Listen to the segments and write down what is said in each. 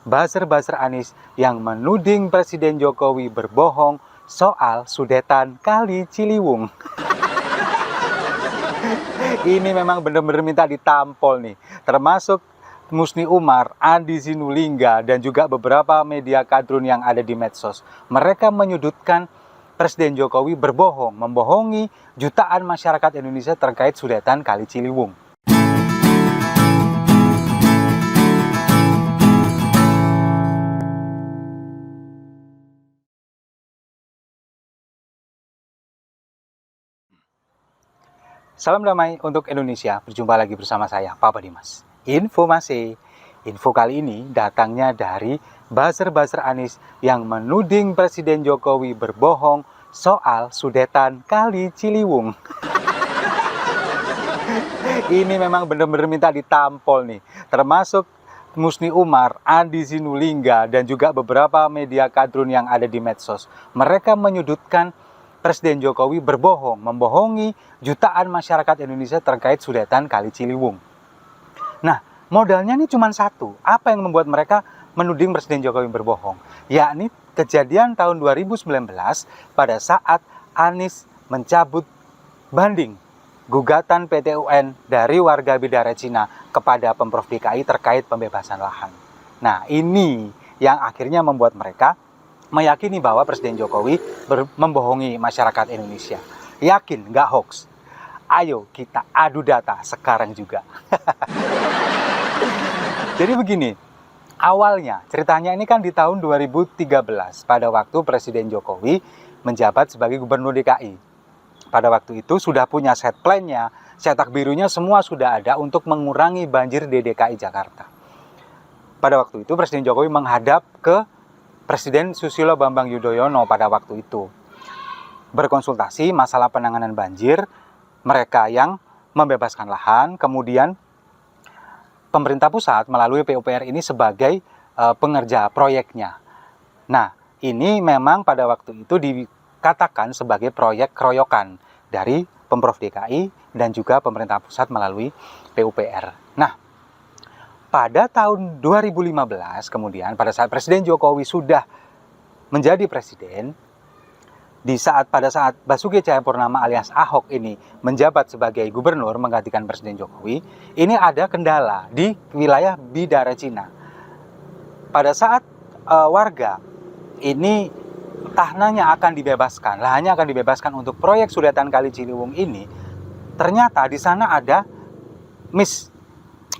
buzzer-buzzer Anies yang menuding Presiden Jokowi berbohong soal sudetan Kali Ciliwung. Ini memang benar-benar minta ditampol nih, termasuk Musni Umar, Andi Sinulinga, dan juga beberapa media kadrun yang ada di medsos. Mereka menyudutkan Presiden Jokowi berbohong, membohongi jutaan masyarakat Indonesia terkait sudetan Kali Ciliwung. Salam damai untuk Indonesia, berjumpa lagi bersama saya, Papa Dimas. Info kali ini datangnya dari buzzer-buzzer Anies yang menuding Presiden Jokowi berbohong soal sudetan Kali Ciliwung. Ini memang benar-benar minta ditampol nih, termasuk Musni Umar, Andi Sinulinga, dan juga beberapa media kadrun yang ada di medsos. Mereka menyudutkan Presiden Jokowi berbohong, membohongi jutaan masyarakat Indonesia terkait sudetan Kali Ciliwung. Nah, modalnya ini cuma satu. Apa yang membuat mereka menuding Presiden Jokowi berbohong? Yakni kejadian tahun 2019 pada saat Anies mencabut banding gugatan PT UN dari warga Bidara Cina kepada Pemprov DKI terkait pembebasan lahan. Nah, ini yang akhirnya membuat mereka meyakini bahwa Presiden Jokowi membohongi masyarakat Indonesia. Yakin, nggak hoax? Ayo kita adu data sekarang juga. Jadi begini, awalnya ceritanya ini kan di tahun 2013 pada waktu Presiden Jokowi menjabat sebagai Gubernur DKI. Pada waktu itu sudah punya set plan-nya, cetak birunya semua sudah ada untuk mengurangi banjir di DKI Jakarta. Pada waktu itu Presiden Jokowi menghadap ke Presiden Susilo Bambang Yudhoyono pada waktu itu. Berkonsultasi masalah penanganan banjir, mereka yang membebaskan lahan, kemudian pemerintah pusat melalui PUPR ini sebagai pengerja proyeknya. Nah, ini memang pada waktu itu dikatakan sebagai proyek keroyokan dari Pemprov DKI dan juga pemerintah pusat melalui PUPR. Nah, pada tahun 2015 kemudian pada saat Presiden Jokowi sudah menjadi presiden, pada saat Basuki Cahayapurnama alias Ahok ini menjabat sebagai gubernur menggantikan Presiden Jokowi, ini ada kendala di wilayah Bidara Cina. Pada saat warga ini lahannya akan dibebaskan untuk proyek sudetan Kali Ciliwung ini, ternyata di sana ada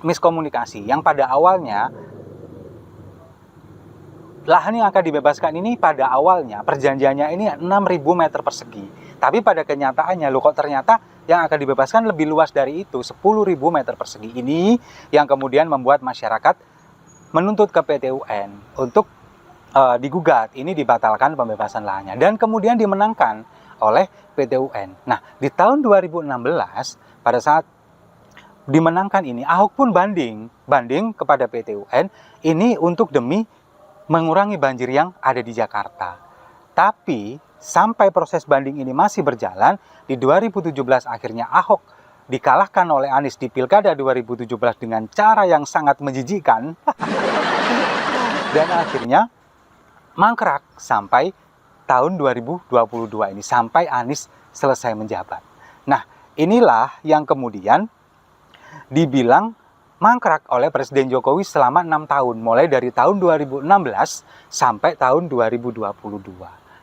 miskomunikasi yang pada awalnya lahan yang akan dibebaskan ini pada awalnya perjanjiannya ini 6.000 meter persegi. Tapi pada kenyataannya kok ternyata yang akan dibebaskan lebih luas dari itu, 10.000 meter persegi. Ini yang kemudian membuat masyarakat menuntut ke PT UN untuk digugat, ini dibatalkan pembebasan lahannya dan kemudian dimenangkan oleh PT UN. Nah, di tahun 2016 pada saat dimenangkan ini, Ahok pun banding kepada PT UN ini untuk demi mengurangi banjir yang ada di Jakarta. Tapi sampai proses banding ini masih berjalan, di 2017 akhirnya Ahok dikalahkan oleh Anies di Pilkada 2017 dengan cara yang sangat menjijikkan. Dan akhirnya mangkrak sampai tahun 2022 ini, sampai Anies selesai menjabat. Nah, inilah yang kemudian dibilang mangkrak oleh Presiden Jokowi selama 6 tahun, mulai dari tahun 2016 sampai tahun 2022.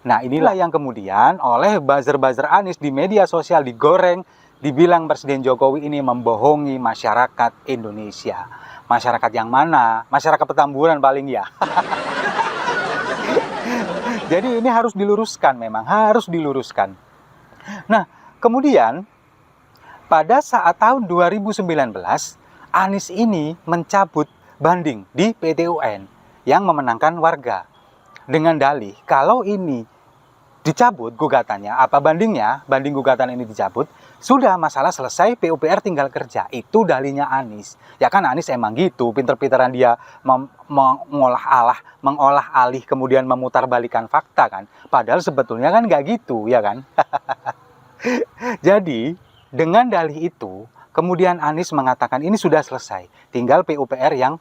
Nah, inilah yang kemudian oleh buzzer-buzzer Anies di media sosial digoreng, dibilang Presiden Jokowi ini membohongi masyarakat Indonesia. Masyarakat yang mana? Masyarakat Petamburan paling ya. Jadi ini harus diluruskan, memang harus diluruskan. Nah, kemudian pada saat tahun 2019, Anies ini mencabut banding di PT UN yang memenangkan warga dengan dalih kalau ini dicabut gugatannya, banding gugatan ini dicabut, sudah masalah selesai, PUPR tinggal kerja. Itu dalihnya Anies. Ya kan Anies emang gitu, pinter-pinteran dia mengolah alih kemudian memutarbalikkan fakta kan. Padahal sebetulnya kan nggak gitu, ya kan? Jadi dengan dalih itu, kemudian Anies mengatakan ini sudah selesai, tinggal PUPR yang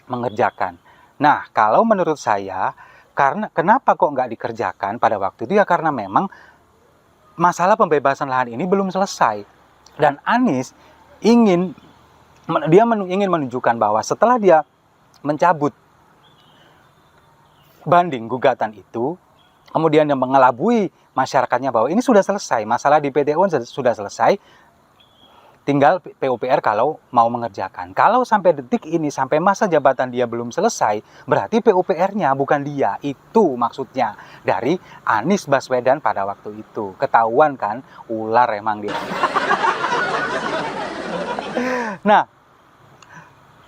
mengerjakan. Nah, kalau menurut saya, karena kenapa kok nggak dikerjakan pada waktu itu, ya karena memang masalah pembebasan lahan ini belum selesai. Dan Anies ingin menunjukkan bahwa setelah dia mencabut banding gugatan itu, kemudian yang mengelabui masyarakatnya bahwa ini sudah selesai, masalah di PT UN sudah selesai, tinggal PUPR kalau mau mengerjakan. Kalau sampai detik ini, sampai masa jabatan dia belum selesai, berarti PUPR-nya bukan dia. Itu maksudnya dari Anies Baswedan pada waktu itu. Ketahuan kan, ular emang dia. Nah,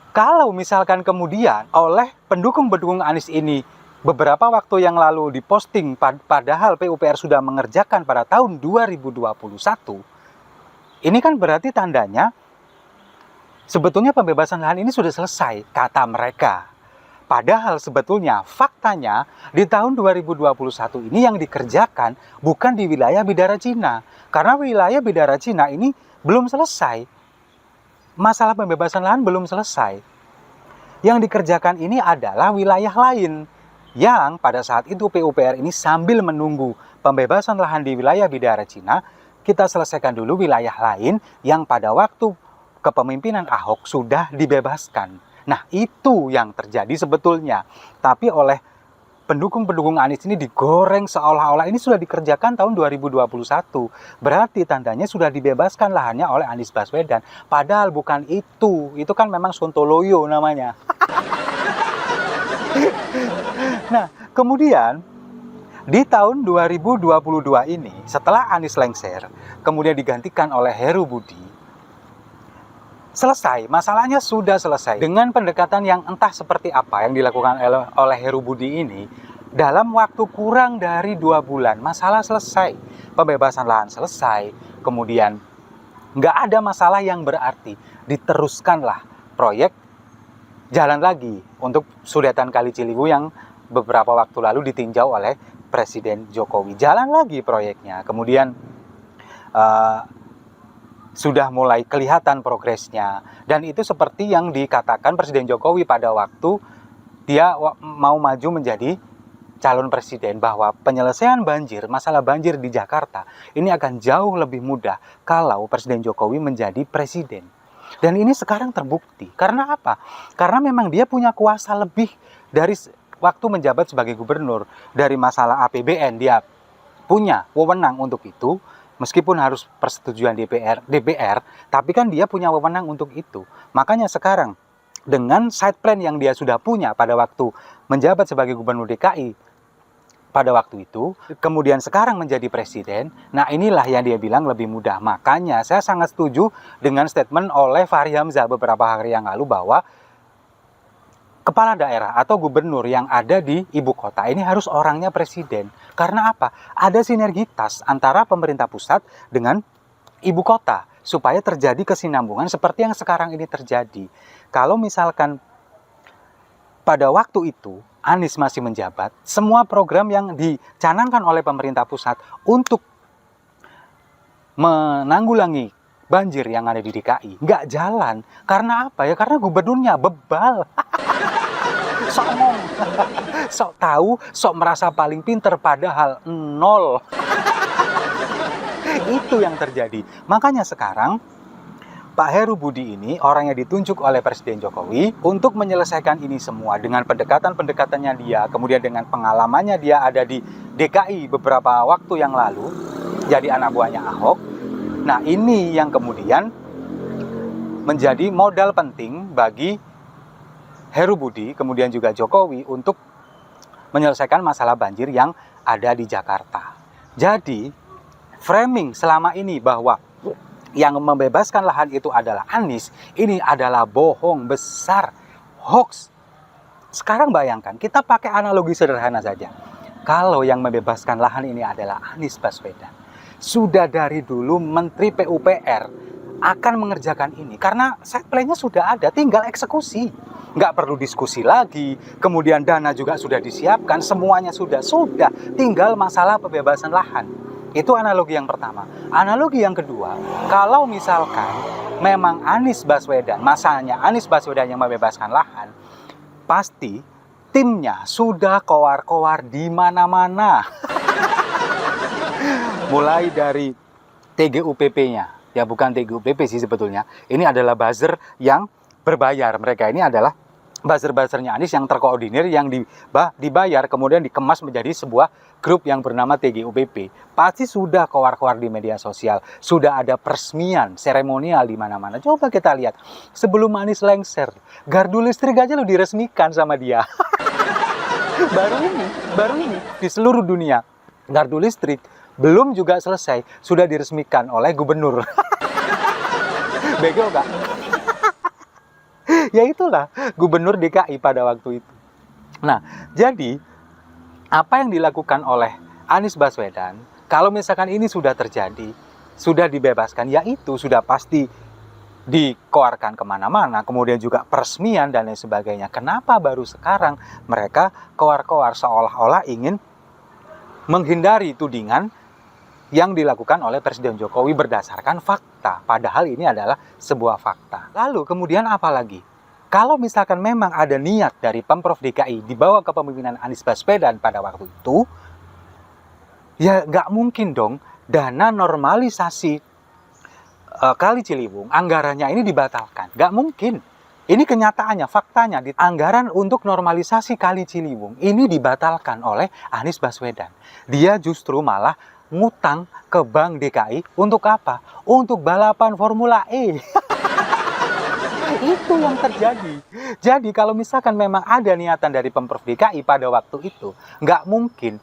kalau misalkan kemudian oleh pendukung-pendukung Anies ini beberapa waktu yang lalu diposting padahal PUPR sudah mengerjakan pada tahun 2021, ini kan berarti tandanya sebetulnya pembebasan lahan ini sudah selesai, kata mereka. Padahal sebetulnya faktanya di tahun 2021 ini yang dikerjakan bukan di wilayah Bidara Cina. Karena wilayah Bidara Cina ini belum selesai. Masalah pembebasan lahan belum selesai. Yang dikerjakan ini adalah wilayah lain yang pada saat itu PUPR ini sambil menunggu pembebasan lahan di wilayah Bidara Cina, kita selesaikan dulu wilayah lain yang pada waktu kepemimpinan Ahok sudah dibebaskan. Nah, itu yang terjadi sebetulnya. Tapi oleh pendukung-pendukung Anies ini digoreng seolah-olah ini sudah dikerjakan tahun 2021. Berarti tandanya sudah dibebaskan lahannya oleh Anies Baswedan. Padahal bukan itu. Itu kan memang sontoloyo namanya. Nah, kemudian di tahun 2022 ini, setelah Anies lengser, kemudian digantikan oleh Heru Budi, selesai, masalahnya sudah selesai. Dengan pendekatan yang entah seperti apa yang dilakukan oleh Heru Budi ini, dalam waktu kurang dari 2 bulan, masalah selesai. Pembebasan lahan selesai, kemudian nggak ada masalah yang berarti. Diteruskanlah proyek jalan lagi untuk Sudetan Kali Ciliwung yang beberapa waktu lalu ditinjau oleh Presiden Jokowi. Jalan lagi proyeknya, kemudian sudah mulai kelihatan progresnya. Dan itu seperti yang dikatakan Presiden Jokowi pada waktu dia mau maju menjadi calon presiden, bahwa penyelesaian banjir, masalah banjir di Jakarta ini akan jauh lebih mudah kalau Presiden Jokowi menjadi presiden. Dan ini sekarang terbukti. Karena apa? Karena memang dia punya kuasa lebih dari waktu menjabat sebagai gubernur. Dari masalah APBN dia punya wewenang untuk itu, meskipun harus persetujuan DPR, tapi kan dia punya wewenang untuk itu. Makanya sekarang dengan side plan yang dia sudah punya pada waktu menjabat sebagai gubernur DKI pada waktu itu, kemudian sekarang menjadi presiden, nah inilah yang dia bilang lebih mudah. Makanya saya sangat setuju dengan statement oleh Fahri Hamzah beberapa hari yang lalu bahwa kepala daerah atau gubernur yang ada di ibu kota ini harus orangnya presiden. Karena apa? Ada sinergitas antara pemerintah pusat dengan ibu kota supaya terjadi kesinambungan seperti yang sekarang ini terjadi. Kalau misalkan pada waktu itu Anies masih menjabat, semua program yang dicanangkan oleh pemerintah pusat untuk menanggulangi banjir yang ada di DKI nggak jalan. Karena apa ya? Karena gubernurnya bebal. Sok ngomong, sok tahu, sok merasa paling pinter, padahal nol. Itu yang terjadi. Makanya sekarang Pak Heru Budi ini orang yang ditunjuk oleh Presiden Jokowi untuk menyelesaikan ini semua dengan pendekatan-pendekatannya dia, kemudian dengan pengalamannya dia ada di DKI beberapa waktu yang lalu, jadi anak buahnya Ahok. Nah, ini yang kemudian menjadi modal penting bagi Heru Budi, kemudian juga Jokowi untuk menyelesaikan masalah banjir yang ada di Jakarta. Jadi, framing selama ini bahwa yang membebaskan lahan itu adalah Anies, ini adalah bohong besar, hoax. Sekarang bayangkan, kita pakai analogi sederhana saja. Kalau yang membebaskan lahan ini adalah Anies Baswedan, sudah dari dulu Menteri PUPR akan mengerjakan ini. Karena set plan-nya sudah ada, tinggal eksekusi. Nggak perlu diskusi lagi, kemudian dana juga sudah disiapkan, semuanya sudah, tinggal masalah pembebasan lahan. Itu analogi yang pertama. Analogi yang kedua, kalau misalkan memang Anies Baswedan, masanya Anies Baswedan yang membebaskan lahan, pasti timnya sudah kowar-kowar di mana-mana. Mulai dari TGUPP-nya, ya bukan TGUPP sih sebetulnya. Ini adalah buzzer yang berbayar. Mereka ini adalah buzzer-buzzernya Anies yang terkoordinir, yang dibayar, kemudian dikemas menjadi sebuah grup yang bernama TGUPP. Pasti sudah kowar-kowar di media sosial, sudah ada peresmian, seremonial di mana-mana. Coba kita lihat, sebelum Anies lengser, gardu listrik aja lo diresmikan sama dia. baru ini di seluruh dunia, gardu listrik belum juga selesai, sudah diresmikan oleh gubernur. Bego gak? Ya itulah gubernur DKI pada waktu itu. Nah, jadi apa yang dilakukan oleh Anies Baswedan, kalau misalkan ini sudah terjadi, sudah dibebaskan, yaitu sudah pasti dikeluarkan kemana-mana, kemudian juga peresmian dan lain sebagainya. Kenapa baru sekarang mereka keluar-keluar seolah-olah ingin menghindari tudingan yang dilakukan oleh Presiden Jokowi berdasarkan fakta, padahal ini adalah sebuah fakta. Lalu kemudian apa lagi? Kalau misalkan memang ada niat dari Pemprov DKI di bawah kepemimpinan Anies Baswedan pada waktu itu, ya nggak mungkin dong dana normalisasi Kali Ciliwung, anggarannya ini dibatalkan. Nggak mungkin. Ini kenyataannya, faktanya, anggaran untuk normalisasi Kali Ciliwung ini dibatalkan oleh Anies Baswedan. Dia justru malah ngutang ke Bank DKI untuk apa? Untuk balapan Formula E. Itu yang terjadi. Jadi kalau misalkan memang ada niatan dari Pemprov DKI pada waktu itu, nggak mungkin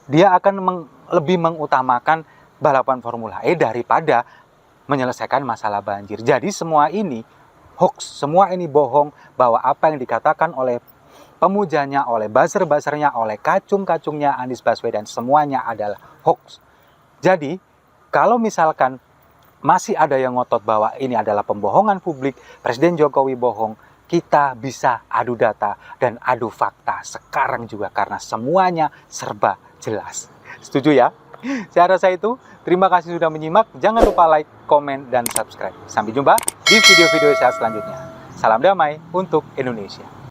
dia akan lebih mengutamakan balapan Formula E daripada menyelesaikan masalah banjir. Jadi semua ini hoax, semua ini bohong, bahwa apa yang dikatakan oleh pemujanya, oleh buzzer-buzzernya, oleh kacung-kacungnya Anies Baswedan, semuanya adalah hoax. Jadi, kalau misalkan masih ada yang ngotot bahwa ini adalah pembohongan publik, Presiden Jokowi bohong, kita bisa adu data dan adu fakta sekarang juga karena semuanya serba jelas. Setuju ya? Saya rasa itu. Terima kasih sudah menyimak. Jangan lupa like, komen, dan subscribe. Sampai jumpa di video-video saya selanjutnya. Salam damai untuk Indonesia.